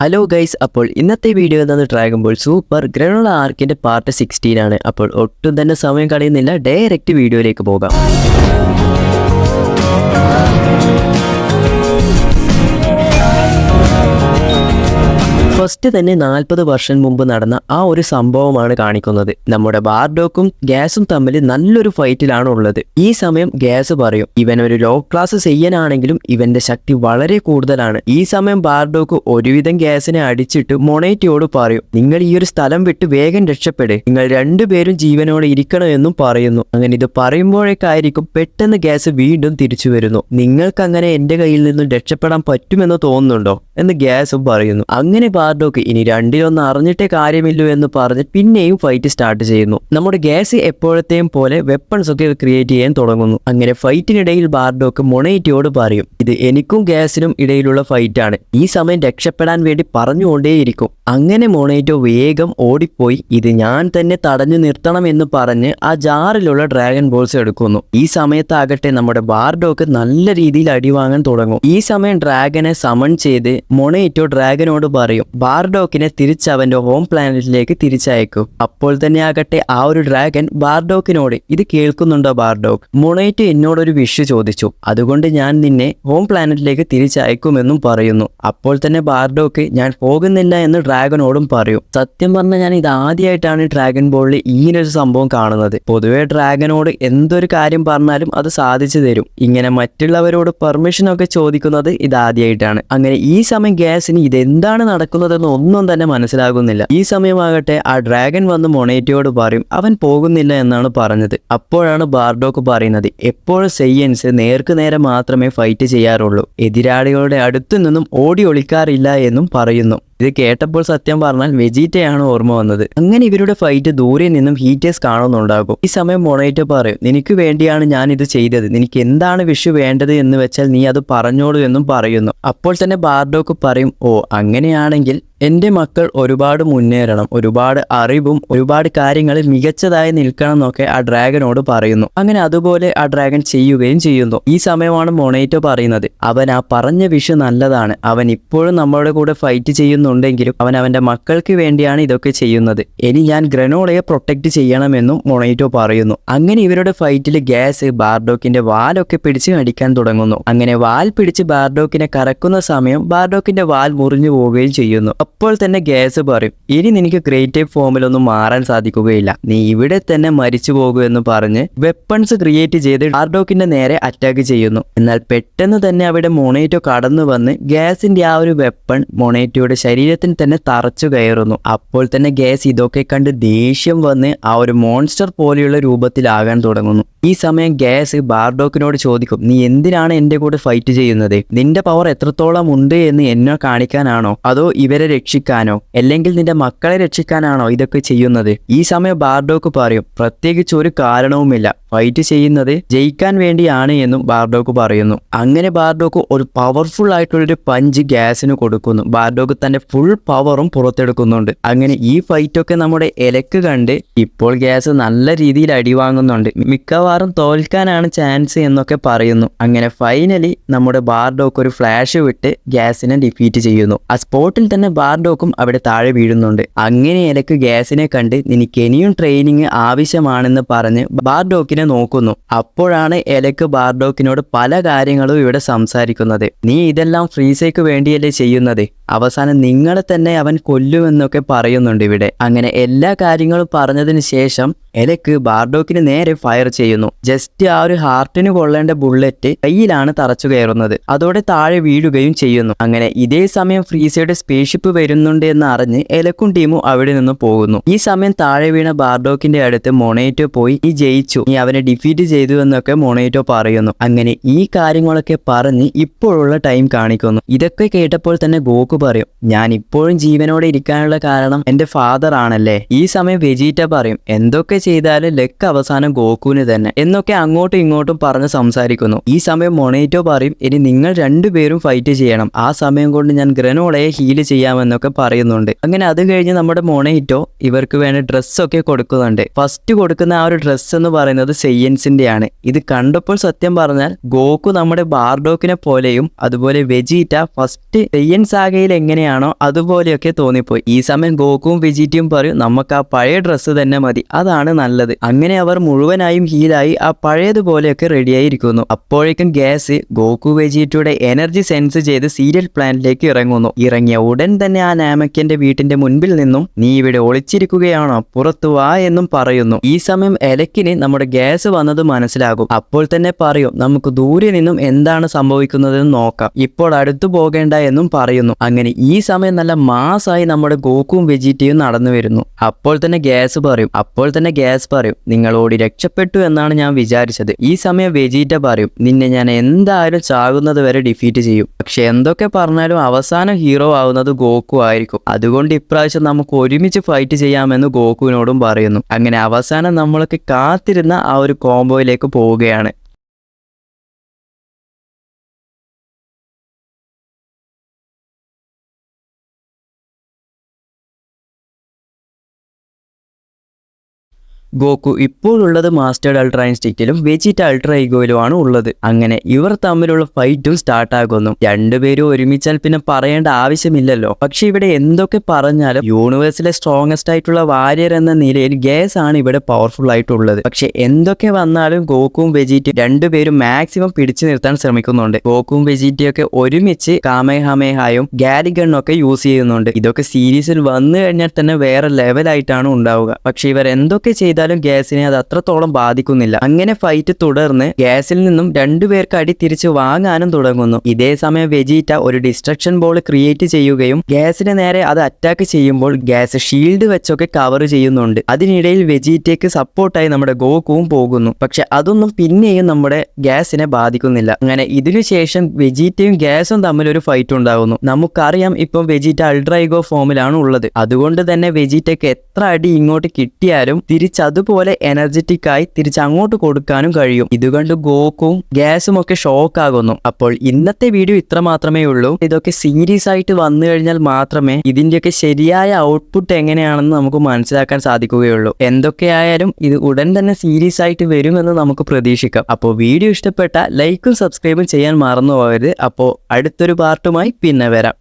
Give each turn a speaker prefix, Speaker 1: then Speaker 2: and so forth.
Speaker 1: Hello guys, അപ്പോൾ ഇന്നത്തെ video എന്നത് ഡ്രാഗൺ ബോൾ സൂപ്പർ ഗ്രനോള ആർക്കിന്റെ പാർട്ട് 16 ആണ്. അപ്പോൾ ഒട്ടും തന്നെ സമയം കളയുന്നില്ല, ഡയറക്റ്റ് വീഡിയോയിലേക്ക് പോകാം. ഫസ്റ്റ് തന്നെ 40 വർഷം മുമ്പ് നടന്ന ആ ഒരു സംഭവമാണ് കാണിക്കുന്നത്. നമ്മുടെ ബാർഡോക്കും ഗ്യാസും തമ്മിൽ നല്ലൊരു ഫൈറ്റിലാണ് ഉള്ളത്. ഈ സമയം ഗ്യാസ് പറയും ഇവൻ ഒരു ലോ ക്ലാസ് ചെയ്യാനാണെങ്കിലും ഇവന്റെ ശക്തി വളരെ കൂടുതലാണ്. ഈ സമയം ബാർഡോക്ക് ഒരുവിധം ഗ്യാസിനെ അടിച്ചിട്ട് മൊണേറ്റയോട് പറയും, നിങ്ങൾ ഈ ഒരു സ്ഥലം വിട്ട് വേഗം രക്ഷപ്പെട്, നിങ്ങൾ രണ്ടുപേരും ജീവനോടെ ഇരിക്കണമെന്നും പറയുന്നു. അങ്ങനെ ഇത് പറയുമ്പോഴേക്കായിരിക്കും പെട്ടെന്ന് ഗ്യാസ് വീണ്ടും തിരിച്ചു വരുന്നു. നിങ്ങൾക്ക് അങ്ങനെ എന്റെ കയ്യിൽ നിന്നും രക്ഷപ്പെടാൻ പറ്റുമെന്ന് തോന്നുന്നുണ്ടോ എന്ന് ഗ്യാസും പറയുന്നു. അങ്ങനെ ബാർഡോക്ക് ഇനി രണ്ടിലൊന്ന് അറിഞ്ഞിട്ടേ കാര്യമില്ലൂ എന്ന് പറഞ്ഞ് പിന്നെയും ഫൈറ്റ് സ്റ്റാർട്ട് ചെയ്യുന്നു. നമ്മുടെ ഗ്യാസ് എപ്പോഴത്തെയും പോലെ വെപ്പൺസ് ഒക്കെ ക്രിയേറ്റ് ചെയ്യാൻ തുടങ്ങുന്നു. അങ്ങനെ ഫൈറ്റിനിടയിൽ ബാർഡോക്ക് മൊണേറ്റയോട് പറയും, ഇത് എനിക്കും ഗ്യാസിനും ഇടയിലുള്ള ഫൈറ്റാണ്, ഈ സമയം രക്ഷപ്പെടാൻ വേണ്ടി പറഞ്ഞുകൊണ്ടേയിരിക്കും. അങ്ങനെ മൊണേറ്റോ വേഗം ഓടിപ്പോയി ഇത് ഞാൻ തന്നെ തടഞ്ഞു നിർത്തണം എന്ന് പറഞ്ഞ് ആ ജാറിലുള്ള ഡ്രാഗൺ ബോൾസ് എടുക്കുന്നു. ഈ സമയത്താകട്ടെ നമ്മുടെ ബാർഡോക്ക് നല്ല രീതിയിൽ അടിവാങ്ങാൻ തുടങ്ങും. ഈ സമയം ഡ്രാഗനെ സമൺ ചെയ്ത് മൊണേറ്റോ ഡ്രാഗനോട് പറയും ബാർഡോക്കിനെ തിരിച്ച് അവന്റെ ഹോം പ്ലാനറ്റിലേക്ക് തിരിച്ചയക്കും. അപ്പോൾ തന്നെ ആകട്ടെ ആ ഒരു ഡ്രാഗൻ ബാർഡോക്കിനോട്, ഇത് കേൾക്കുന്നുണ്ടോ ബാർഡോക്ക്, മൊണേറ്റോ എന്നോടൊരു വിഷ് ചോദിച്ചു, അതുകൊണ്ട് ഞാൻ നിന്നെ ഹോം പ്ലാനറ്റിലേക്ക് തിരിച്ചയക്കുമെന്നും പറയുന്നു. അപ്പോൾ തന്നെ ബാർഡോക്ക് ഞാൻ പോകുന്നില്ല എന്ന് ഡ്രാഗനോടും പറയും. സത്യം പറഞ്ഞാൽ ഞാൻ ഇത് ആദ്യമായിട്ടാണ് ഡ്രാഗൺ ബോളിൽ ഇങ്ങനൊരു സംഭവം കാണുന്നത്. പൊതുവെ ഡ്രാഗനോട് എന്തൊരു കാര്യം പറഞ്ഞാലും അത് സാധിച്ചു തരും. ഇങ്ങനെ മറ്റുള്ളവരോട് പെർമിഷൻ ഒക്കെ ചോദിക്കുന്നത് ഇതാദ്യമായിട്ടാണ്. അങ്ങനെ ഈ സമയം ഗ്യാസിന് ഇതെന്താണ് നടക്കുന്നതെന്ന് ഒന്നും തന്നെ മനസ്സിലാകുന്നില്ല. ഈ സമയമാകട്ടെ ആ ഡ്രാഗൻ വന്ന് മൊണേറ്റയോട് പറയും അവൻ പോകുന്നില്ല എന്നാണ് പറഞ്ഞത്. അപ്പോഴാണ് ബാർഡോക്ക് പറയുന്നത് എപ്പോഴും സയൻസ് നേർക്ക് നേരെ മാത്രമേ ഫൈറ്റ് ചെയ്യാറുള്ളൂ, എതിരാളികളുടെ അടുത്തു നിന്നും ഓടി ഒളിക്കാറില്ല എന്നും പറയുന്നു. ഇത് കേട്ടപ്പോൾ സത്യം പറഞ്ഞാൽ വെജീറ്റയാണ് ഓർമ്മ വന്നത്. അങ്ങനെ ഇവരുടെ ഫൈറ്റ് ദൂരെ നിന്നും ഹീറ്റേഴ്സ് കാണുന്നുണ്ടാകും. ഈ സമയം മൊണേറ്റോ പറയും, നിനക്ക് വേണ്ടിയാണ് ഞാൻ ഇത് ചെയ്തത്, നിനക്ക് എന്താണ് വിഷ് വേണ്ടത് എന്ന് വെച്ചാൽ നീ അത് പറഞ്ഞോളൂ എന്നും പറയുന്നു. അപ്പോൾ തന്നെ ബാർഡോക്ക് പറയും, ഓ അങ്ങനെയാണെങ്കിൽ എൻ്റെ മക്കൾ ഒരുപാട് മുന്നേറണം, ഒരുപാട് അറിവും ഒരുപാട് കാര്യങ്ങളിൽ മികച്ചതായി നിൽക്കണം എന്നൊക്കെ ആ ഡ്രാഗനോട് പറയുന്നു. അങ്ങനെ അതുപോലെ ആ ഡ്രാഗൻ ചെയ്യുകയും ചെയ്യുന്നു. ഈ സമയമാണ് മൊണേറ്റോ പറയുന്നത്, അവൻ ആ പറഞ്ഞ വിഷ് നല്ലതാണ്, അവൻ ഇപ്പോഴും നമ്മളുടെ കൂടെ ഫൈറ്റ് ചെയ്യുന്നുണ്ടെങ്കിലും അവൻ അവന്റെ മക്കൾക്ക് വേണ്ടിയാണ് ഇതൊക്കെ ചെയ്യുന്നത്, ഇനി ഞാൻ ഗ്രനോളയെ പ്രൊട്ടക്ട് ചെയ്യണമെന്നും മൊണേറ്റോ പറയുന്നു. അങ്ങനെ ഇവരുടെ ഫൈറ്റിൽ ഗ്യാസ് ബാർഡോക്കിന്റെ വാലൊക്കെ പിടിച്ച് അടിക്കാൻ തുടങ്ങുന്നു. അങ്ങനെ വാൽ പിടിച്ച് ബാർഡോക്കിനെ കറക്കുന്ന സമയം ബാർഡോക്കിന്റെ വാൽ മുറിഞ്ഞു പോവുകയും ചെയ്യുന്നു. അപ്പോൾ തന്നെ ഗ്യാസ് പറയും, ഇനി നിനക്ക് ഗ്രേറ്റ് ടൈപ്പ് ഫോമിലൊന്നും മാറാൻ സാധിക്കുകയില്ല, നീ ഇവിടെ തന്നെ മരിച്ചു പോകുമെന്ന് പറഞ്ഞ് വെപ്പൺസ് ക്രിയേറ്റ് ചെയ്ത് ബാർഡോക്കിന്റെ നേരെ അറ്റാക്ക് ചെയ്യുന്നു. എന്നാൽ പെട്ടെന്ന് തന്നെ അവിടെ മൊണേറ്റോ കടന്നു വന്ന് ഗ്യാസിന്റെ ആ ഒരു വെപ്പൺ മൊണേറ്റോയുടെ ശരീരത്തിൽ തന്നെ തറച്ചു കയറുന്നു. അപ്പോൾ തന്നെ ഗ്യാസ് ഇതൊക്കെ കണ്ട് ദേഷ്യം വന്ന് ആ ഒരു മോൺസ്റ്റർ പോലെയുള്ള രൂപത്തിലാകാൻ തുടങ്ങുന്നു. ഈ സമയം ഗ്യാസ് ബാർഡോക്കിനോട് ചോദിക്കും, നീ എന്തിനാണ് എന്റെ കൂടെ ഫൈറ്റ് ചെയ്യുന്നത്, നിന്റെ പവർ എത്രത്തോളം ഉണ്ട് എന്ന് എന്നെ കാണിക്കാനാണോ അതോ ഇവരെ രക്ഷിക്കാനോ അല്ലെങ്കിൽ നിന്റെ മക്കളെ രക്ഷിക്കാനാണോ ഇതൊക്കെ ചെയ്യുന്നത്? ഈ സമയം ബാർഡോക്ക് പറയും, പ്രത്യേകിച്ച് ഒരു കാരണവുമില്ല, ഫൈറ്റ് ചെയ്യുന്നത് ജയിക്കാൻ വേണ്ടിയാണ് എന്നും ബാർഡോക്ക് പറയുന്നു. അങ്ങനെ ബാർഡോക്ക് ഒരു പവർഫുൾ ആയിട്ടുള്ളൊരു പഞ്ച് ഗ്യാസിന് കൊടുക്കുന്നു. ബാർഡോക്ക് തന്റെ ഫുൾ പവറും പുറത്തെടുക്കുന്നുണ്ട്. അങ്ങനെ ഈ ഫൈറ്റൊക്കെ നമ്മുടെ ഇലക്ക് കണ്ട് ഇപ്പോൾ ഗ്യാസ് നല്ല രീതിയിൽ അടിവാങ്ങുന്നുണ്ട്, മിക്കവാറും തോൽക്കാനാണ് ചാൻസ് എന്നൊക്കെ പറയുന്നു. അങ്ങനെ ഫൈനലി നമ്മുടെ ബാർഡോക്ക് ഒരു ഫ്ലാഷ് വിട്ട് ഗ്യാസിനെ ഡിഫീറ്റ് ചെയ്യുന്നു. ആ സ്പോട്ടിൽ തന്നെ ബാർഡോക്കും അവിടെ താഴെ വീഴുന്നുണ്ട്. അങ്ങനെ ഇലക്ക് ഗ്യാസിനെ കണ്ട് നിനക്ക് ഇനിയും ട്രെയിനിങ് ആവശ്യമാണെന്ന് പറഞ്ഞ് ബാർഡോക്കിനെ നോക്കുന്നു. അപ്പോഴാണ് എലക്ക് ബാർഡോക്കിനോട് പല കാര്യങ്ങളും ഇവിടെ സംസാരിക്കുന്നത്. നീ ഇതെല്ലാം ഫ്രീസയ്ക്ക് വേണ്ടിയല്ലേ ചെയ്യുന്നത്, അവസാനം നിങ്ങളെ തന്നെ അവൻ കൊല്ലുമെന്നൊക്കെ പറയുന്നുണ്ട് ഇവിടെ. അങ്ങനെ എല്ലാ കാര്യങ്ങളും പറഞ്ഞതിന് ശേഷം എലക്ക് ബാർഡോക്കിന് നേരെ ഫയർ ചെയ്യുന്നു. ജസ്റ്റ് ആ ഒരു ഹാർട്ടിന് കൊള്ളേണ്ട ബുള്ളറ്റ് കയ്യിലാണ് തറച്ചു കയറുന്നത്. അതോടെ താഴെ വീഴുകയും ചെയ്യുന്നു. അങ്ങനെ ഇതേ സമയം ഫ്രീസയുടെ സ്പേസ്ഷിപ്പ് വരുന്നുണ്ട് എന്ന് അറിഞ്ഞ് എലക്കും ടീമും അവിടെ നിന്ന് പോകുന്നു. ഈ സമയം താഴെ വീണ ബാർഡോക്കിന്റെ അടുത്ത് മൊണേറ്റോ പോയി, നീ ജയിച്ചു, നീ അവനെ ഡിഫീറ്റ് ചെയ്തു എന്നൊക്കെ മൊണേറ്റോ പറയുന്നു. അങ്ങനെ ഈ കാര്യങ്ങളൊക്കെ പറഞ്ഞ് ഇപ്പോഴുള്ള ടൈം കാണിക്കുന്നു. ഇതൊക്കെ കേട്ടപ്പോൾ തന്നെ ഗോക്കു പറയും, ഞാൻ ഇപ്പോഴും ജീവനോടെ ഇരിക്കാനുള്ള കാരണം എന്റെ ഫാദർ ആണല്ലേ. ഈ സമയം വെജീറ്റ പറയും, എന്തൊക്കെ ചെയ്താലും ലക്ക് അവസാനം ഗോക്കുവിന് തന്നെ എന്നൊക്കെ അങ്ങോട്ടും ഇങ്ങോട്ടും പറഞ്ഞ് സംസാരിക്കുന്നു. ഈ സമയം മൊണേറ്റോ പറയും, ഇനി നിങ്ങൾ രണ്ടുപേരും ഫൈറ്റ് ചെയ്യണം, ആ സമയം കൊണ്ട് ഞാൻ ഗ്രനോളയെ ഹീല് ചെയ്യാമെന്നൊക്കെ പറയുന്നുണ്ട്. അങ്ങനെ അത് കഴിഞ്ഞ് നമ്മുടെ മൊണേറ്റോ ഇവർക്ക് വേണ്ട ഡ്രസ്സൊക്കെ കൊടുക്കുന്നുണ്ട്. ഫസ്റ്റ് കൊടുക്കുന്ന ആ ഒരു ഡ്രസ്സ് എന്ന് പറയുന്നത് സയൻസിന്റെ ആണ്. ഇത് കണ്ടപ്പോൾ സത്യം പറഞ്ഞാൽ ഗോക്കു നമ്മുടെ ബാർഡോക്കിനെ പോലെയും അതുപോലെ വെജീറ്റ ഫസ്റ്റ് സയൻസ് ആകയിൽ സിനിമയിൽ എങ്ങനെയാണോ അതുപോലെയൊക്കെ തോന്നിപ്പോയി. ഈ സമയം ഗോകുവും വെജിറ്റയും പറയും നമുക്ക് ആ പഴയ ഡ്രസ്സ് തന്നെ മതി, അതാണ് നല്ലത്. അങ്ങനെ അവർ മുഴുവനായും ഹീലായി ആ പഴയതുപോലെയൊക്കെ റെഡിയായിരിക്കുന്നു. അപ്പോഴേക്കും ഗ്യാസ് ഗോകു വെജിറ്റയുടെ എനർജി സെൻസ് ചെയ്ത് സീരിയൽ പ്ലാന്റിലേക്ക് ഇറങ്ങുന്നു. ഇറങ്ങിയ ഉടൻ തന്നെ ആ നാമക്കന്റെ വീട്ടിന്റെ മുൻപിൽ നിന്നും നീ ഇവിടെ ഒളിച്ചിരിക്കുകയാണോ, പുറത്തു വാ എന്നും പറയുന്നു. ഈ സമയം എലക്കിന് നമ്മുടെ ഗ്യാസ് വന്നത് മനസ്സിലാകും. അപ്പോൾ തന്നെ പറയും നമുക്ക് ദൂരെ നിന്നും എന്താണ് സംഭവിക്കുന്നതെന്ന് നോക്കാം, ഇപ്പോൾ അടുത്തു പോകേണ്ട എന്നും പറയുന്നു. അങ്ങനെ ഈ സമയം നല്ല മാസായി നമ്മുടെ ഗോകുവും വെജിറ്റയും നടന്നു വരുന്നു. അപ്പോൾ തന്നെ ഗ്യാസ് പറയും നിങ്ങൾ ഓടി രക്ഷപ്പെട്ടു എന്നാണ് ഞാൻ വിചാരിച്ചത്. ഈ സമയം വെജിറ്റ പറയും നിന്നെ ഞാൻ എന്തായാലും ചാകുന്നത് വരെ ഡിഫീറ്റ് ചെയ്യും. പക്ഷെ എന്തൊക്കെ പറഞ്ഞാലും അവസാനം ഹീറോ ആവുന്നത് ഗോകു ആയിരിക്കും. അതുകൊണ്ട് ഇപ്രാവശ്യം നമുക്ക് ഒരുമിച്ച് ഫൈറ്റ് ചെയ്യാമെന്ന് ഗോകുവിനോടും പറയുന്നു. അങ്ങനെ അവസാനം നമ്മളൊക്കെ കാത്തിരുന്ന ആ ഒരു കോംബോയിലേക്ക് പോവുകയാണ്. ഗോകു ഇപ്പോഴുള്ളത് മാസ്റ്റേർഡ് അൾട്രാ ഇൻസ്റ്റിക്റ്റിലും വെജിറ്റ അൾട്രാ ഈഗോയിലുമാണ് ഉള്ളത്. അങ്ങനെ ഇവർ തമ്മിലുള്ള ഫൈറ്റും സ്റ്റാർട്ടാകുന്നു. രണ്ടുപേരും ഒരുമിച്ചാൽ പിന്നെ പറയേണ്ട ആവശ്യമില്ലല്ലോ. പക്ഷെ ഇവിടെ എന്തൊക്കെ പറഞ്ഞാലും യൂണിവേഴ്സിലെ സ്ട്രോങ്ങസ്റ്റ് ആയിട്ടുള്ള വാരിയർ എന്ന നിലയിൽ ഗ്യാസ് ആണ് ഇവിടെ പവർഫുൾ ആയിട്ടുള്ളത്. പക്ഷെ എന്തൊക്കെ വന്നാലും ഗോകുവും വെജിറ്റയും രണ്ടുപേരും മാക്സിമം പിടിച്ചു നിർത്താൻ ശ്രമിക്കുന്നുണ്ട്. ഗോകുവും വെജിറ്റയൊക്കെ ഒരുമിച്ച് കാമേഹാമേഹായും ഗാരിഗണ്ണും ഒക്കെ യൂസ് ചെയ്യുന്നുണ്ട്. ഇതൊക്കെ സീരീസിൽ വന്നു കഴിഞ്ഞാൽ തന്നെ വേറെ ലെവലായിട്ടാണ് ഉണ്ടാവുക. പക്ഷെ ഇവർ എന്തൊക്കെ ചെയ്താലും ഗ്യാസിനെ അത് അത്രത്തോളം ബാധിക്കുന്നില്ല. അങ്ങനെ ഫൈറ്റ് തുടർന്ന് ഗ്യാസിൽ നിന്നും രണ്ടുപേർക്ക് അടി തിരിച്ച് വാങ്ങാനും തുടങ്ങുന്നു. ഇതേ സമയം വെജിറ്റ ഒരു ഡിസ്ട്രക്ഷൻ ബോൾ ക്രിയേറ്റ് ചെയ്യുകയും ഗ്യാസിന് നേരെ അത് അറ്റാക്ക് ചെയ്യുമ്പോൾ ഗ്യാസ് ഷീൽഡ് വെച്ചൊക്കെ കവർ ചെയ്യുന്നുണ്ട്. അതിനിടയിൽ വെജിറ്റയ്ക്ക് സപ്പോർട്ടായി നമ്മുടെ ഗോകുവും പോകുന്നു. പക്ഷെ അതൊന്നും പിന്നെയും നമ്മുടെ ഗ്യാസിനെ ബാധിക്കുന്നില്ല. അങ്ങനെ ഇതിനുശേഷം വെജിറ്റയും ഗ്യാസും തമ്മിൽ ഒരു ഫൈറ്റ് ഉണ്ടാകുന്നു. നമുക്കറിയാം ഇപ്പം വെജിറ്റ അൾട്രാ ഈഗോ ഫോമിലാണ് ഉള്ളത്. അതുകൊണ്ട് തന്നെ വെജിറ്റയ്ക്ക് എത്ര അടി ഇങ്ങോട്ട് കിട്ടിയാലും അതുപോലെ എനർജറ്റിക് ആയി തിരിച്ച് അങ്ങോട്ട് കൊടുക്കാനും കഴിയും. ഇതുകൊണ്ട് ഗോകുവും ഗ്യാസും ഒക്കെ ഷോക്ക് ആകുന്നു. അപ്പോൾ ഇന്നത്തെ വീഡിയോ ഇത്ര മാത്രമേ ഉള്ളൂ. ഇതൊക്കെ സീരീസ് ആയിട്ട് വന്നു കഴിഞ്ഞാൽ മാത്രമേ ഇതിന്റെയൊക്കെ ശരിയായ ഔട്ട്പുട്ട് എങ്ങനെയാണെന്ന് നമുക്ക് മനസ്സിലാക്കാൻ സാധിക്കുകയുള്ളൂ. എന്തൊക്കെയായാലും ഇത് ഉടൻ തന്നെ സീരീസ് ആയിട്ട് വരുമെന്ന് നമുക്ക് പ്രതീക്ഷിക്കാം. അപ്പോൾ വീഡിയോ ഇഷ്ടപ്പെട്ട ലൈക്കും സബ്സ്ക്രൈബും ചെയ്യാൻ മറന്നു പോകരുത്. അപ്പോൾ അടുത്തൊരു പാർട്ടുമായി പിന്നെ വരാം.